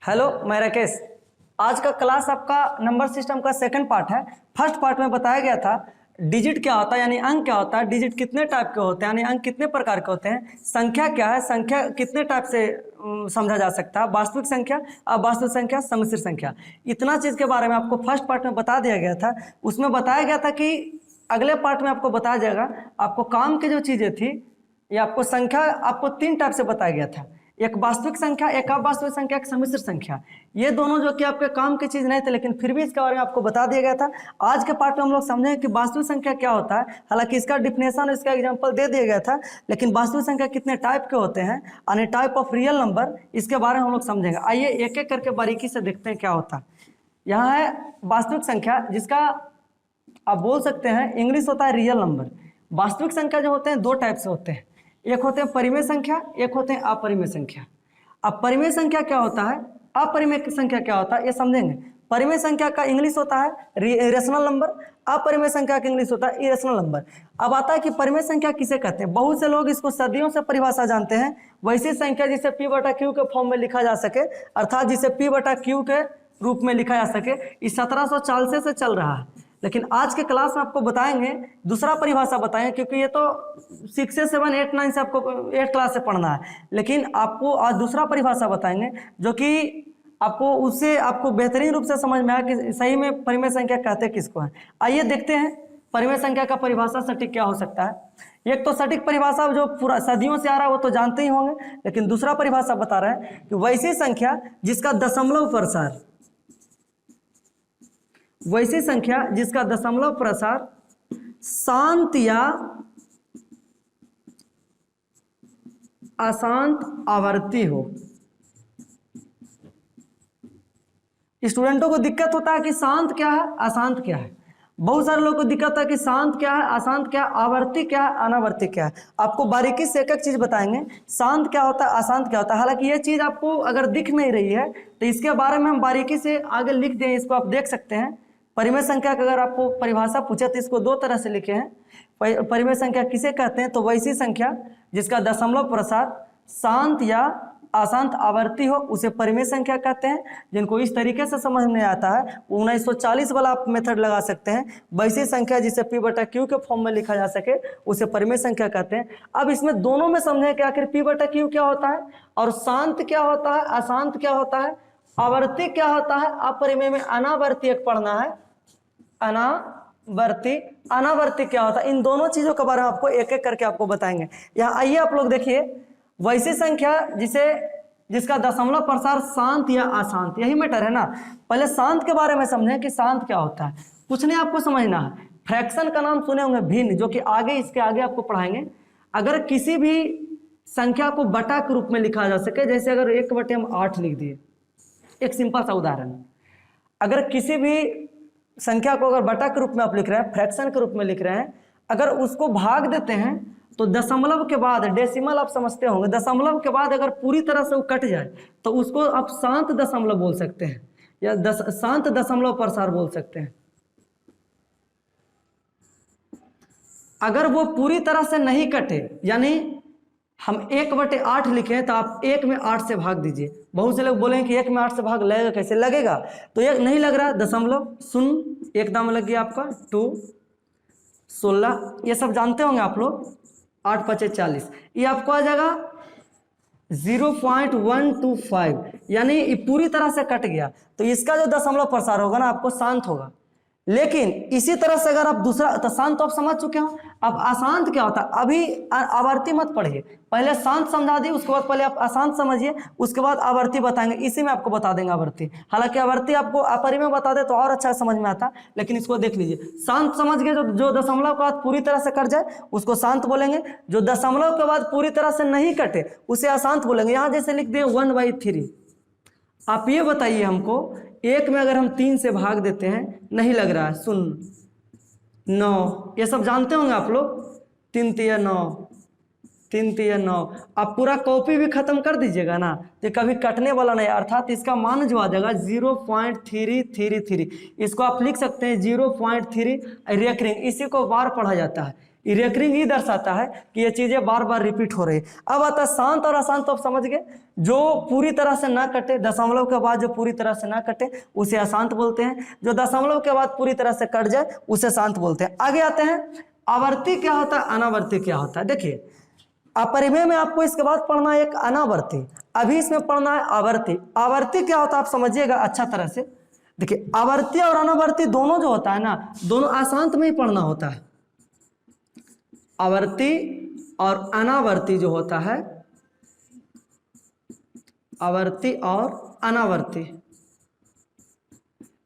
Hello, मैं राकेश। आज का क्लास आपका नंबर सिस्टम का सेकंड पार्ट है। फर्स्ट पार्ट में बताया गया था डिजिट क्या होता है, यानी अंक क्या होता है, डिजिट कितने टाइप के होते हैं, यानी अंक कितने प्रकार के होते हैं, संख्या क्या है, संख्या कितने टाइप से समझा जा सकता है, वास्तविक संख्या, अवास्तविक संख्या, सम्मिश्र संख्या। इतना चीज़ के बारे में आपको फर्स्ट पार्ट में बता दिया गया था। उसमें बताया गया था कि अगले पार्ट में आपको बताया जाएगा आपको काम की जो चीज़ें थी, या आपको संख्या आपको तीन टाइप से बताया गया था, एक वास्तविक संख्या, एक अवास्तविक संख्या, एक सम्मिश्र संख्या। ये दोनों जो कि आपके काम की चीज नहीं थे, लेकिन फिर भी इसके बारे में आपको बता दिया गया था। आज के पार्ट में हम लोग समझेंगे कि वास्तविक संख्या क्या होता है। हालांकि इसका डिफिनेशन और इसका एग्जांपल दे दिया गया था, लेकिन वास्तविक संख्या कितने टाइप के होते हैं, यानी टाइप ऑफ रियल नंबर, इसके बारे में हम लोग समझेंगे। आइए एक एक करके बारीकी से देखते हैं क्या होता है। यहाँ है वास्तविक संख्या, जिसका आप बोल सकते हैं इंग्लिश होता है रियल नंबर। वास्तविक संख्या जो होते हैं दो टाइप से होते हैं, एक होते हैं परिमेय संख्या, एक होते हैं अपरिमेय संख्या। अब परिमेय संख्या क्या होता है, अपरिमेय संख्या क्या होता है, ये समझेंगे। परिमेय संख्या का इंग्लिश होता है रेशनल नंबर, अपरिमेय संख्या का इंग्लिश होता है इरेशनल नंबर। अब आता है कि परिमेय संख्या किसे कहते हैं। बहुत से लोग इसको सदियों से परिभाषा जानते हैं, वैसी संख्या जिसे P/Q के फॉर्म में लिखा जा सके, अर्थात जिसे P/Q के रूप में लिखा जा सके। इस 1740 से चल रहा है, लेकिन आज के क्लास में आपको बताएंगे दूसरा परिभाषा बताएंगे, क्योंकि ये तो 6, 7, 8, 9 से आपको 8 क्लास से पढ़ना है। लेकिन आपको आज दूसरा परिभाषा बताएंगे जो कि आपको उससे आपको बेहतरीन रूप से समझ में आया कि सही में परिमेय संख्या कहते किसको है। आइए देखते हैं परिमेय संख्या का परिभाषा सटीक क्या हो सकता है। एक तो सटीक परिभाषा जो पूरा सदियों से आ रहा है वो तो जानते ही होंगे, लेकिन दूसरा परिभाषा बता रहे हैं कि वैसी संख्या जिसका दशमलव प्रसार, वैसी संख्या जिसका दशमलव प्रसार शांत या अशांत आवर्ती हो। स्टूडेंटों को दिक्कत होता है कि शांत क्या है, अशांत क्या है। बहुत सारे लोगों को दिक्कत है कि शांत क्या है, अशांत क्या है, आवर्ती क्या है, अनावर्ती क्या है। आपको बारीकी से एक एक चीज बताएंगे, शांत क्या होता है, अशांत क्या होता है। हालांकि ये चीज आपको अगर दिख नहीं रही है तो इसके बारे में हम बारीकी से आगे लिख दें, इसको आप देख सकते हैं। परिमेय संख्या का अगर आपको परिभाषा पूछे तो इसको दो तरह से लिखे हैं। परिमेय संख्या किसे कहते हैं, तो वैसी संख्या जिसका दशमलव प्रसार शांत या अशांत आवर्ती हो, उसे परिमेय संख्या कहते हैं। जिनको इस तरीके से समझ में आता है 1940 वाला आप मेथड लगा सकते हैं। वैसी संख्या जिसे P/Q के फॉर्म में लिखा जा सके उसे परिमेय संख्या कहते हैं। अब इसमें दोनों में समझें कि आखिर P/Q क्या होता है और शांत क्या होता है, अशांत क्या होता है, आवर्ती क्या होता है, अपरिमेय में अनावर्ती एक पढ़ना है, अनावर्ती, अनावर्ती क्या होता है। इन दोनों चीजों के बारे में आपको एक एक करके आपको बताएंगे। यहाँ आइए आप लोग देखिए, वैसी संख्या जिसका दशमलव प्रसार शांत या अशांत, यही मैटर है ना। पहले शांत के बारे में समझें कि शांत क्या होता है। कुछ नहीं आपको समझना है, फ्रैक्शन का नाम सुने होंगे भिन्न, जो कि आगे इसके आगे आपको पढ़ाएंगे। अगर किसी भी संख्या को बटा के रूप में लिखा जा सके, जैसे अगर 1/8 लिख दिए, एक सिंपल सा उदाहरण। अगर किसी भी संख्या को अगर बटा के रूप में आप लिख रहे हैं, फ्रैक्शन के रूप में लिख रहे हैं, अगर उसको भाग देते हैं तो दशमलव के बाद, डेसिमल आप समझते होंगे, दशमलव के बाद अगर पूरी तरह से वो कट जाए तो उसको आप शांत दशमलव बोल सकते हैं, या शांत दशमलव प्रसार बोल सकते हैं। अगर वो पूरी तरह से नहीं कटे, यानी हम 1/8 लिखे तो आप 1 में 8 से भाग दीजिए। बहुत से लोग बोलेंगे कि 1 में 8 से भाग लगेगा, कैसे लगेगा, तो ये नहीं लग रहा। दशमलव शून्य एकदम लग गया आपका 2, 16, ये सब जानते होंगे आप लोग। 8×5 = 40, ये आपको आ जाएगा 0.125, यानी ये पूरी तरह से कट गया तो इसका जो दशमलव प्रसार होगा ना आपको शांत होगा। लेकिन इसी तरह से अगर आप दूसरा, तो शांत तो आप समझ चुके हो। अब अशांत क्या होता है, अभी आवर्ती मत पढ़िए, पहले शांत समझा दी, उसके बाद पहले आप अशांत समझिए, उसके बाद आवर्ती बताएंगे। इसी में आपको बता देंगे आवर्ती। हालांकि आवर्ती आपको अपरिमेय बता दे तो और अच्छा समझ में आता, लेकिन इसको देख लीजिए। शांत समझ गए, जो दशमलव के बाद पूरी तरह से कट जाए उसको शांत बोलेंगे, जो दशमलव के बाद पूरी तरह से नहीं कटे उसे अशांत बोलेंगे। यहाँ जैसे लिख दिए 1/3। आप ये बताइए हमको, 1 में अगर हम 3 से भाग देते हैं, नहीं लग रहा है, 0, 9, ये सब जानते होंगे आप लोग। 3 × 9, 3 × 9। आप पूरा कॉपी भी खत्म कर दीजिएगा ना, तो कभी कटने वाला नहीं, अर्थात इसका मान जो आ जाएगा 0.333। इसको आप लिख सकते हैं 0.3 रेकरिंग, इसी को बार पढ़ा जाता है। रिकरिंग ही दर्शाता है कि ये चीजें बार बार रिपीट हो रही। अब आता है शांत और अशांत, तो आप समझ गए। जो पूरी तरह से ना कटे, दशमलव के बाद जो पूरी तरह से ना कटे उसे अशांत बोलते हैं, जो दशमलव के बाद पूरी तरह से कट जाए उसे शांत बोलते हैं। आगे आते हैं, आवर्ती क्या होता है, अनावर्ती क्या होता है। देखिए अपरिमेय में आपको इसके बाद पढ़ना है एक अनावर्ती, अभी इसमें पढ़ना है आवर्ती। आवर्ती क्या होता है आप समझिएगा अच्छा तरह से। देखिए आवर्ती और अनावर्ती दोनों जो होता है ना, दोनों अशांत में ही पढ़ना होता है। आवर्ती और अनावर्ती जो होता है, आवर्ती और अनावर्ती,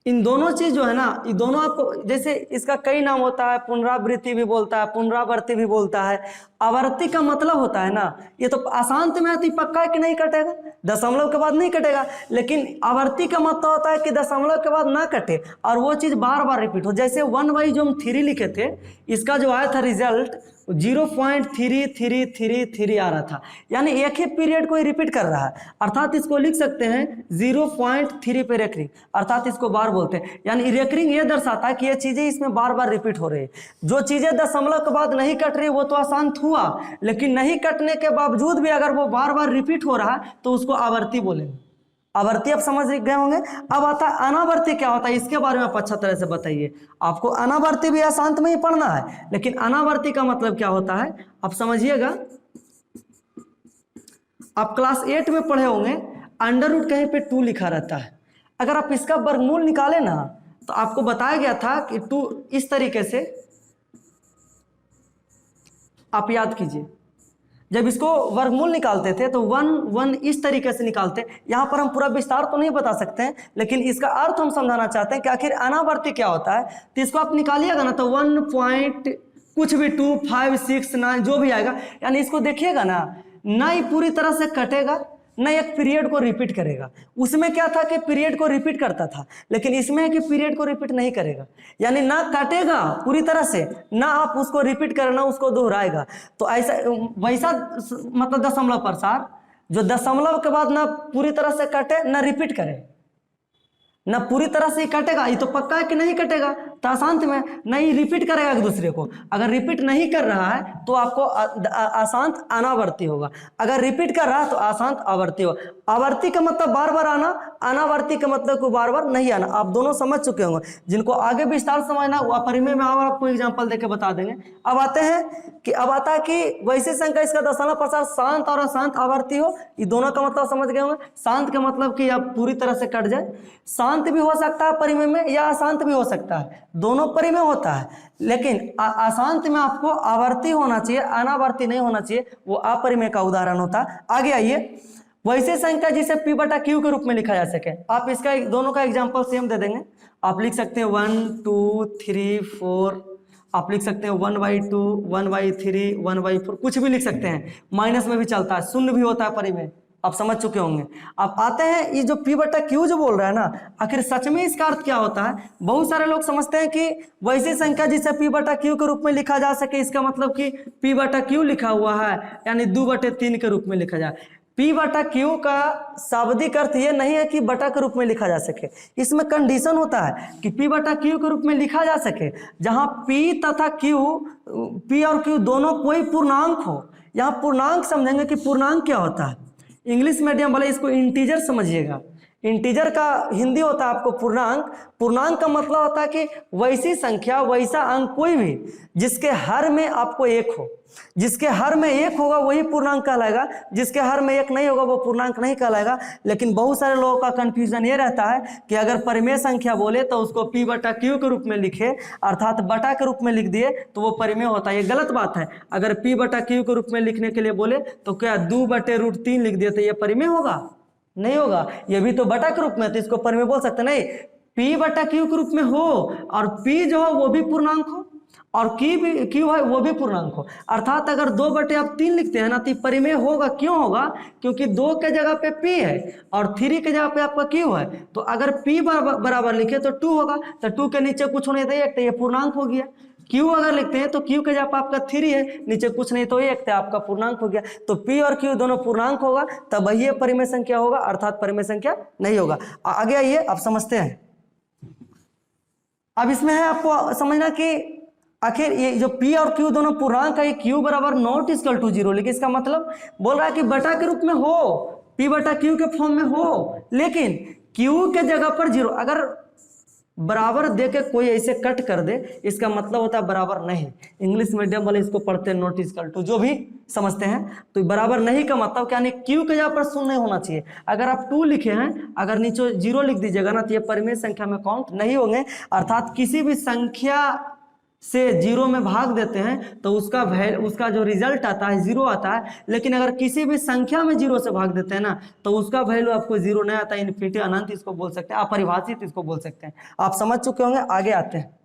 इन दोनों चीज जो है ना, ये दोनों आपको, जैसे इसका कई नाम होता है, पुनरावृत्ति भी बोलता है, पुनरावर्ती भी बोलता है। आवर्ती का मतलब होता है ना, ये तो अशांत में आती, पक्का है कि नहीं कटेगा, दशमलव के बाद नहीं कटेगा। लेकिन आवर्ती का मतलब होता है कि दशमलव के बाद ना कटे और वो चीज बार बार रिपीट हो। जैसे 1/, जो हम 3 लिखे थे, इसका जो आया था रिजल्ट 0.3333 आ रहा था, यानी एक ही पीरियड को ही रिपीट कर रहा है। अर्थात इसको लिख सकते हैं 0.3 पे रेकरिंग, अर्थात इसको बार बोलते हैं। यानी रेकरिंग ये दर्शाता है कि ये चीजें इसमें बार बार रिपीट हो रही है। जो चीजें दशमलव के बाद नहीं कट रही वो तो अशांत हुआ, लेकिन नहीं कटने के बावजूद भी अगर वो बार बार रिपीट हो रहा है तो उसको आवर्ती बोलेंगे। आवर्ती आप समझ गए होंगे। अब आता है अनावर्ती क्या होता है, इसके बारे में आप अच्छा तरह से बताइए। आपको अनावर्ती भी अशांत में ही पढ़ना है, लेकिन अनावर्ती का मतलब क्या होता है आप समझिएगा। आप क्लास 8 में पढ़े होंगे, अंडर रूट कहीं पे 2 लिखा रहता है। अगर आप इसका वर्गमूल निकाले ना तो आपको बताया गया था कि 2 इस तरीके से, आप याद कीजिए, जब इसको वर्गमूल निकालते थे तो 1 इस तरीके से निकालते। यहाँ पर हम पूरा विस्तार तो नहीं बता सकते हैं, लेकिन इसका अर्थ हम समझाना चाहते हैं कि आखिर अनावर्ती क्या होता है। तो इसको आप निकालिएगा ना तो 1 पॉइंट कुछ भी 2, 5, 6, 9 जो भी आएगा, यानी इसको देखिएगा ना ही पूरी तरह से कटेगा, न एक पीरियड को रिपीट करेगा। उसमें क्या था कि पीरियड को रिपीट करता था, लेकिन इसमें है कि पीरियड को रिपीट नहीं करेगा, यानी ना काटेगा पूरी तरह से, ना आप उसको रिपीट करना उसको दोहराएगा। तो ऐसा वैसा मतलब दशमलव प्रसार जो दशमलव के बाद ना पूरी तरह से कटे ना रिपीट करे, ना पूरी तरह से ही कटेगा, ये तो पक्का है कि नहीं कटेगा, तो अशांत में नहीं रिपीट करेगा एक दूसरे को। अगर रिपीट नहीं कर रहा है तो आपको अशांत अनावर्ती होगा, अगर रिपीट कर रहा है तो अशांत आवर्ती होगा। आवर्ती का मतलब बार बार आना, अनावर्ती का मतलब को बार बार नहीं आना। आप दोनों समझ चुके होंगे। जिनको आगे विस्तार समझना वो परिमेय में और आपको एग्जाम्पल देके बता देंगे। अब आते हैं कि अब आता है कि वैसे संख्या इसका दशमलव प्रसार शांत और अशांत आवर्ती हो, ये दोनों का मतलब समझ गए होंगे। शांत का मतलब कि आप पूरी तरह से कट जाए, शांत भी हो सकता है परिमेय में या अशांत भी हो सकता है, दोनों परिमेय होता है, लेकिन अशांत में आपको आवर्ती होना चाहिए, अनावर्ती नहीं होना चाहिए, वो अपरिमेय का उदाहरण होता है। आगे आइए, वैसे संख्या जिसे P बटा Q के रूप में लिखा जा सके, आप इसका दोनों का एग्जांपल सेम दे देंगे। आप लिख सकते हैं 1, 2, 3, 4, आप लिख सकते हैं 1/2, 1/3, 1/4, कुछ भी लिख सकते हैं, माइनस में भी चलता है, शून्य भी होता है परिमेय, आप समझ चुके होंगे। अब आते हैं ये जो P बटा Q जो बोल रहा है ना, आखिर सच में इसका अर्थ क्या होता है। बहुत सारे लोग समझते हैं कि वैसी संख्या जिसे P बटा Q के रूप में लिखा जा सके, इसका मतलब कि P बटा Q लिखा हुआ है यानी 2/3 के रूप में लिखा जाए। P बटा Q का शाब्दिक अर्थ ये नहीं है कि बटा के रूप में लिखा जा सके, इसमें कंडीशन होता है कि P बटा Q के रूप में लिखा जा सके जहां P तथा Q, P और Q दोनों कोई पूर्णांक हो। यहाँ पूर्णांक समझेंगे कि पूर्णांक क्या होता है। इंग्लिश मीडियम वाले इसको इंटीजर समझिएगा। इंटीजर का हिंदी होता है आपको पूर्णांक। पूर्णांक का मतलब होता है कि वैसी संख्या, वैसा अंक कोई भी जिसके हर में आपको 1 हो, जिसके हर में 1 होगा वही पूर्णांक कहलाएगा, जिसके हर में 1 नहीं होगा वो पूर्णांक नहीं कहलाएगा। लेकिन बहुत सारे लोगों का कंफ्यूजन ये रहता है कि अगर परिमेय संख्या बोले तो उसको P बटा Q के रूप में लिखे, अर्थात बटा के रूप में लिख दिए तो वो परिमेय होता है। ये गलत बात है। अगर P बटा Q के रूप में लिखने के लिए बोले तो क्या 2/√3 लिख दिए तो ये परिमेय होगा? नहीं होगा। ये भी तो बटा के रूप में, तो इसको परिमेय बोल सकते नहीं। P बटा Q के रूप में हो और P जो हो वो भी पूर्णांक हो और Q है वो भी पूर्णांक हो, अर्थात अगर 2/3 लिखते हैं ना तो परिमेय होगा। क्यों होगा? क्योंकि 2 के जगह पे P है और 3 के जगह पे आपका Q है। तो अगर P बराबर लिखे तो 2 होगा, तो 2 के नीचे कुछ नहीं था 1, तो ये पूर्णांक हो गया। Q अगर लिखते हैं तो Q के जगह पर आपका 3 है, नीचे कुछ नहीं तो 1, तो आपका पूर्णांक हो गया। तो P और Q दोनों पूर्णांक होगा तब वही परिमेय संख्या होगा, अर्थात परिमेय संख्या नहीं होगा। आगे आइए, आप समझते हैं। अब इसमें है आपको समझना कि आखिर ये जो p और q दोनों पूर्णांक है, q बराबर नॉट इक्वल टू 0, लेकिन इसका मतलब बोल रहा है कि बटा के रूप में हो, p बटा q के फॉर्म में हो, लेकिन q के जगह पर 0। अगर बराबर दे के कोई ऐसे कट कर दे, इसका मतलब होता है बराबर नहीं। इंग्लिश मीडियम वाले इसको पढ़ते हैं नॉट इक्वल टू, जो भी समझते हैं। तो बराबर नहीं का मतलब क्या, क्यू के जगह पर शून्य नहीं होना चाहिए। अगर आप 2 लिखे हैं, अगर नीचे 0 लिख दीजिएगा ना, तो ये परिमेय संख्या में काउंट नहीं होंगे। अर्थात किसी भी संख्या से 0 में भाग देते हैं तो उसका जो रिजल्ट आता है 0 आता है, लेकिन अगर किसी भी संख्या में 0 से भाग देते हैं ना, तो उसका वैल्यू आपको 0 नहीं आता, इन्फिनिटी अनंत इसको बोल सकते हैं, अपरिभाषित इसको बोल सकते हैं। आप समझ चुके होंगे। आगे आते हैं,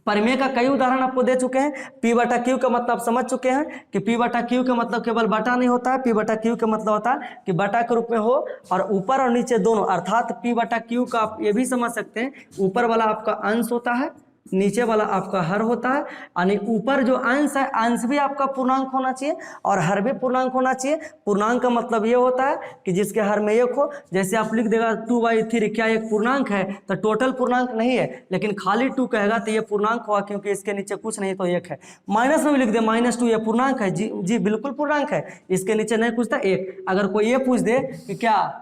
परिमेय का कई उदाहरण आपको दे चुके हैं। p बटा क्यू का मतलब आप समझ चुके हैं कि p बटा क्यू का मतलब केवल बटा नहीं होता है, p बटा क्यू का मतलब होता है कि बटा के रूप में हो और ऊपर और नीचे दोनों। अर्थात p बटा क्यू का आप ये भी समझ सकते हैं, ऊपर वाला आपका अंश होता है, नीचे वाला आपका हर होता है। यानी ऊपर जो अंश है, अंश भी आपका पूर्णांक होना चाहिए और हर भी पूर्णांक होना चाहिए। पूर्णांक का मतलब ये होता है कि जिसके हर में 1 हो। जैसे आप लिख देगा 2/3, क्या एक पूर्णांक है? तो टोटल पूर्णांक नहीं है, लेकिन खाली 2 कहेगा तो ये पूर्णांक हुआ, क्योंकि इसके नीचे कुछ नहीं तो 1 है। माइनस में भी लिख दे -2, ये पूर्णांक है। जी बिल्कुल पूर्णांक है, इसके नीचे नहीं पूछता 1। अगर कोई ये पूछ दे कि क्या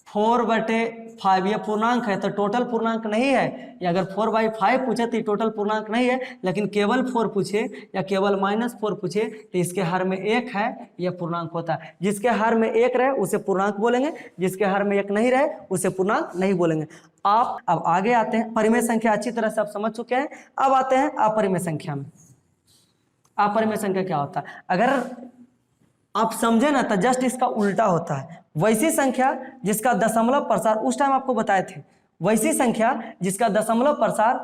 4/5 ये पूर्णांक है, तो टोटल पूर्णांक नहीं है। या अगर 4/5 पूछे तो टोटल पूर्णांक नहीं है, लेकिन केवल 4 पूछे या केवल -4 पूछे तो इसके हर में 1 है, यह पूर्णांक होता है। जिसके हर में 1 रहे उसे पूर्णांक बोलेंगे, जिसके हर में 1 नहीं रहे उसे पूर्णांक नहीं बोलेंगे। आप अब आगे आते हैं, परिमेय संख्या अच्छी तरह से आप समझ चुके हैं। अब आते हैं अपरिमेय संख्या में। अपरिमेय संख्या क्या होता है? अगर आप समझे ना तो जस्ट इसका उल्टा होता है। वैसी संख्या जिसका दशमलव प्रसार, उस टाइम आपको बताए थे, वैसी संख्या जिसका दशमलव प्रसार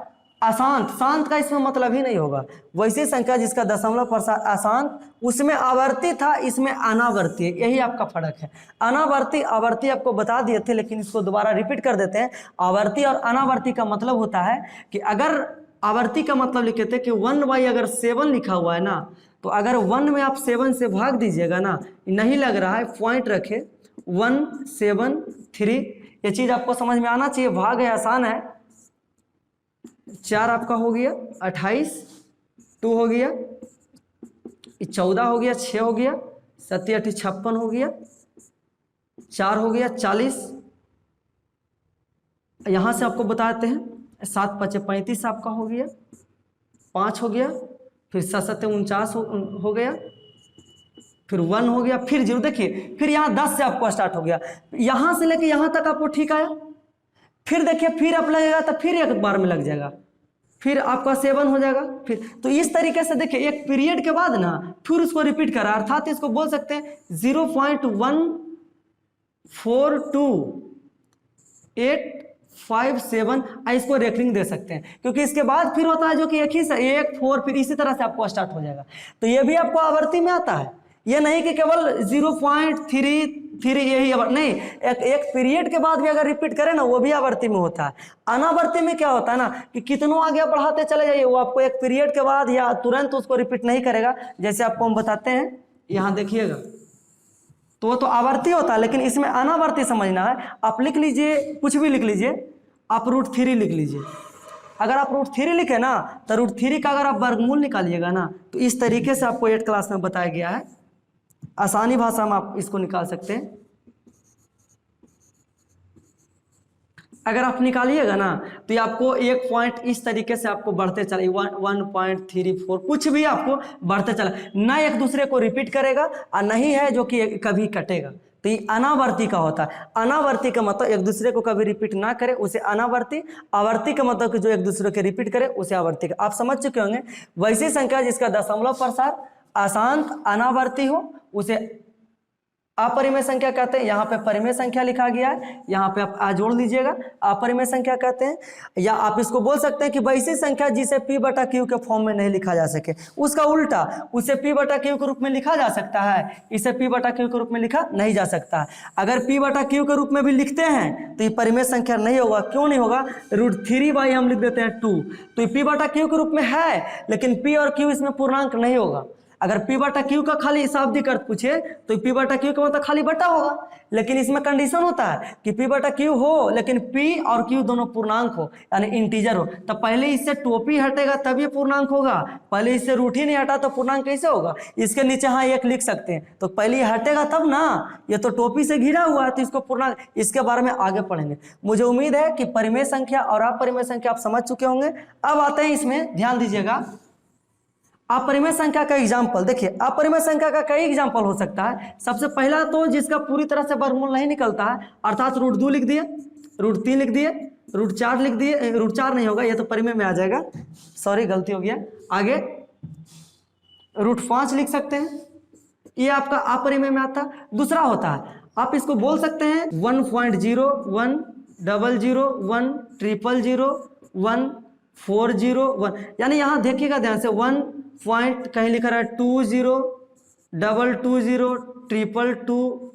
अशांत, शांत का इसमें मतलब ही नहीं होगा। वैसी संख्या जिसका दशमलव प्रसार अशांत, उसमें आवर्ती था, इसमें अनावर्ती है। यही आपका फर्क है। अनावर्ती आवर्ती आपको बता दिए थे, लेकिन इसको दोबारा रिपीट कर देते हैं। आवर्ती और अनावर्ती का मतलब होता है कि अगर आवर्ती का मतलब लिखे थे कि 1/, अगर 7 लिखा हुआ है ना, तो अगर 1 में आप 7 से भाग दीजिएगा ना, नहीं लग रहा है, पॉइंट रखे 1 7 3, ये चीज आपको समझ में आना चाहिए। भाग है, आसान है। 4 आपका हो गया 28, 2 हो गया 14 हो गया, 6 हो गया 7 8 56 हो गया, 4 हो गया 40। यहां से आपको बताते हैं 7 5 35 आपका हो गया, 5 हो गया, फिर 7 7 49 हो गया, फिर 1 हो गया, फिर 0। देखिए फिर यहाँ 10 से आपको स्टार्ट हो गया, यहाँ से लेके यहाँ तक आपको ठीक आया। फिर देखिए फिर आप लगेगा तो फिर एक बार में लग जाएगा, फिर आपका 7 हो जाएगा। फिर तो इस तरीके से देखिए एक पीरियड के बाद ना फिर उसको रिपीट करा, अर्थात इसको बोल सकते हैं 0.1428557, इसको रेकरिंग दे सकते हैं, क्योंकि इसके बाद फिर होता है जो कि एक ही 1 4, फिर इसी तरह से आपको स्टार्ट हो जाएगा। तो ये भी आपको आवर्ती में आता है। ये नहीं कि केवल 0.33 यही नहीं, एक पीरियड के बाद भी अगर रिपीट करें ना, वो भी आवर्ती में होता है। अनावर्ती में क्या होता है ना कि कितनों आगे बढ़ाते चले जाइए, वो आपको एक पीरियड के बाद या तुरंत उसको रिपीट नहीं करेगा। जैसे आपको हम बताते हैं, यहाँ देखिएगा, तो वो तो आवर्ती होता है, लेकिन इसमें अनावर्ती समझना है। आप लिख लीजिए, कुछ भी लिख लीजिए, आप √3 लिख लीजिए। अगर आप √3 लिखे ना, तो √3 का अगर आप वर्गमूल निकालिएगा ना, तो इस तरीके से आपको 8 क्लास में बताया गया है। आसानी भाषा में आप इसको निकाल सकते हैं। अगर आप निकालिएगा ना, तो ये आपको एक पॉइंट इस तरीके से आपको बढ़ते चले, 1.34, कुछ भी आपको बढ़ते चला, ना एक दूसरे को रिपीट करेगा और नहीं है जो कि कभी कटेगा। तो ये अनावर्ती का होता है। अनावर्ती का मतलब एक दूसरे को कभी रिपीट ना करे, उसे अनावर्ती। आवर्ती का मतलब कि जो एक दूसरे के रिपीट करे, उसे आवर्ती का। आप समझ चुके होंगे। वैसी संख्या जिसका दशमलव प्रसार अशांत अनावर्ती हो, उसे अपरिमेय संख्या कहते हैं। यहाँ पे परिमेय संख्या लिखा गया है, यहाँ पे आप जोड़ लीजिएगा, अपरिमेय संख्या कहते हैं। या आप इसको बोल सकते हैं कि वैसी संख्या जिसे p बटा क्यू के फॉर्म में नहीं लिखा जा सके, उसका उल्टा, उसे p बटा क्यू के रूप में लिखा जा सकता है, इसे p बटा क्यू के रूप में लिखा नहीं जा सकता। अगर p बटा क्यू के रूप में भी लिखते हैं तो ये परिमेय संख्या नहीं होगा। क्यों नहीं होगा? √3 हम लिख देते हैं 2, तो ये p बटा क्यू के रूप में है, लेकिन p और q इसमें पूर्णांक नहीं होगा। अगर P बटा Q का खाली शाब्दिक अर्थ पूछे तो P बटा Q का मतलब खाली बटा होगा, लेकिन इसमें कंडीशन होता है कि P बटा Q हो लेकिन P और Q दोनों पूर्णांक हो यानी इंटीजर हो। तो पहले इससे टोपी हटेगा तब ये पूर्णांक होगा, पहले इससे रूट ही नहीं हटा तो पूर्णांक कैसे होगा। इसके नीचे हाँ एक लिख सकते हैं, तो पहले ये हटेगा तब ना, ये तो टोपी से घिरा हुआ है तो इसको पूर्णांक, इसके बारे में आगे पढ़ेंगे। मुझे उम्मीद है कि परिमेय संख्या और अपरिमेय संख्या आप समझ चुके होंगे। अब आते हैं इसमें, ध्यान दीजिएगा अपरिमेय संख्या का एग्जाम्पल। देखिए अपरिमेय संख्या का कई एग्जाम्पल हो सकता है। सबसे पहला तो जिसका पूरी तरह से वर्गमूल नहीं निकलता है, अर्थात √2 लिख दिए, √3 लिख दिए, √4 लिख दिए, √4 नहीं होगा, ये तो परिमेय में आ जाएगा, सॉरी गलती हो गया। आगे √5 लिख सकते हैं, ये आपका अपरिमेय में आता है। दूसरा होता है, आप इसको बोल सकते हैं 1.0, 1, 00, 1, 000, 1, 401, यानी यहाँ देखिएगा ध्यान से 1 पॉइंट कहीं लिखा रहा है 20, 220, 222,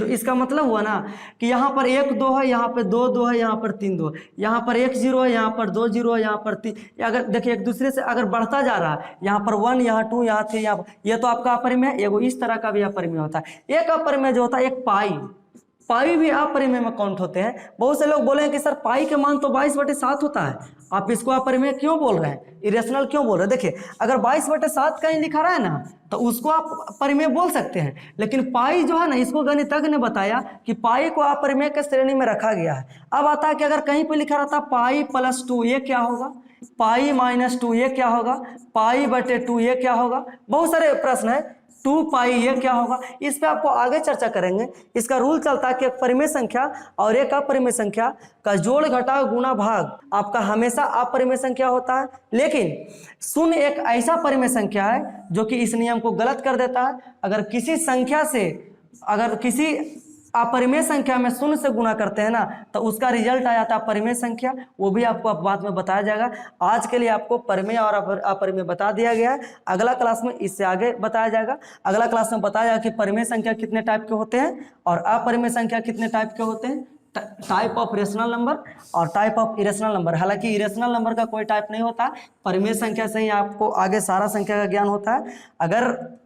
इसका मतलब हुआ ना कि यहाँ पर 1 2 है, यहाँ पर 2 2 है, यहाँ पर 3 2, यहाँ पर 1 0 है, यहाँ पर 2 0 है, यहाँ पर 3। अगर देखिए एक दूसरे से अगर बढ़ता जा रहा है, यहाँ पर 1, यहाँ 2, यहाँ 3, यहाँ पर, ये तो आपका अपरिमेय। एगो इस तरह का भी अपरिमेय होता है। एक अपरिमेय जो होता है, एक पाई भी अपरिमेय में काउंट होते हैं। बहुत से लोग बोले हैं कि सर पाई के मान तो 22/7 होता है, आप इसको अपरिमेय क्यों बोल रहे हैं, इरेशनल क्यों बोल रहे हैं। देखिए अगर 22/7 कहीं लिखा रहा है ना तो उसको आप परिमेय बोल सकते हैं, लेकिन पाई जो है ना, इसको गणितज्ञ ने बताया कि पाई को अपरिमेय के श्रेणी में रखा गया है। अब आता है कि अगर कहीं पे लिखा रहता पाई +2 ये क्या होगा, पाई -2 ये क्या होगा, पाई/2 ये क्या होगा, बहुत सारे प्रश्न है। 2 पाई ये क्या होगा, इस पे आपको आगे चर्चा करेंगे। इसका रूल चलता है कि एक परिमेय संख्या और एक अपरिमेय संख्या का जोड़ घटाव गुणा भाग आपका हमेशा अपरिमेय संख्या होता है। लेकिन शून्य एक ऐसा परिमेय संख्या है जो कि इस नियम को गलत कर देता है। अगर किसी संख्या से, अगर किसी अपरिमेय संख्या में शून्य से गुणा करते हैं ना तो उसका रिजल्ट आ जाता है परिमेय संख्या, वो भी आपको बाद में बताया जाएगा। आज के लिए आपको परिमेय और अपरिमेय बता दिया गया है, अगला क्लास में इससे आगे बताया जाएगा। अगला क्लास में बताया जाएगा कि परिमेय संख्या कितने टाइप के होते हैं और अपरिमेय संख्या कितने टाइप के होते हैं, टाइप ऑफ रेशनल नंबर और टाइप ऑफ इरेशनल नंबर। हालांकि इरेशनल नंबर का कोई टाइप नहीं होता, परिमेय संख्या से ही आपको आगे सारा संख्या का ज्ञान होता है। अगर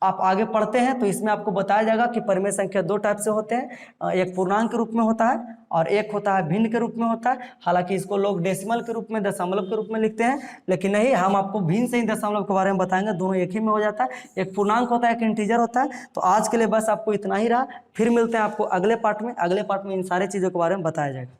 आप आगे पढ़ते हैं तो इसमें आपको बताया जाएगा कि परिमेय संख्या 2 टाइप से होते हैं, एक पूर्णांक के रूप में होता है और एक होता है भिन्न के रूप में होता है। हालांकि इसको लोग डेसिमल के रूप में, दशमलव के रूप में लिखते हैं, लेकिन नहीं, हम आपको भिन्न से ही दशमलव के बारे में बताएंगे, दोनों एक ही में हो जाता है। एक पूर्णांक होता है, एक इंटीजर होता है। तो आज के लिए बस आपको इतना ही रहा, फिर मिलते हैं आपको अगले पार्ट में। अगले पार्ट में इन सारी चीज़ों के बारे में बताया जाएगा।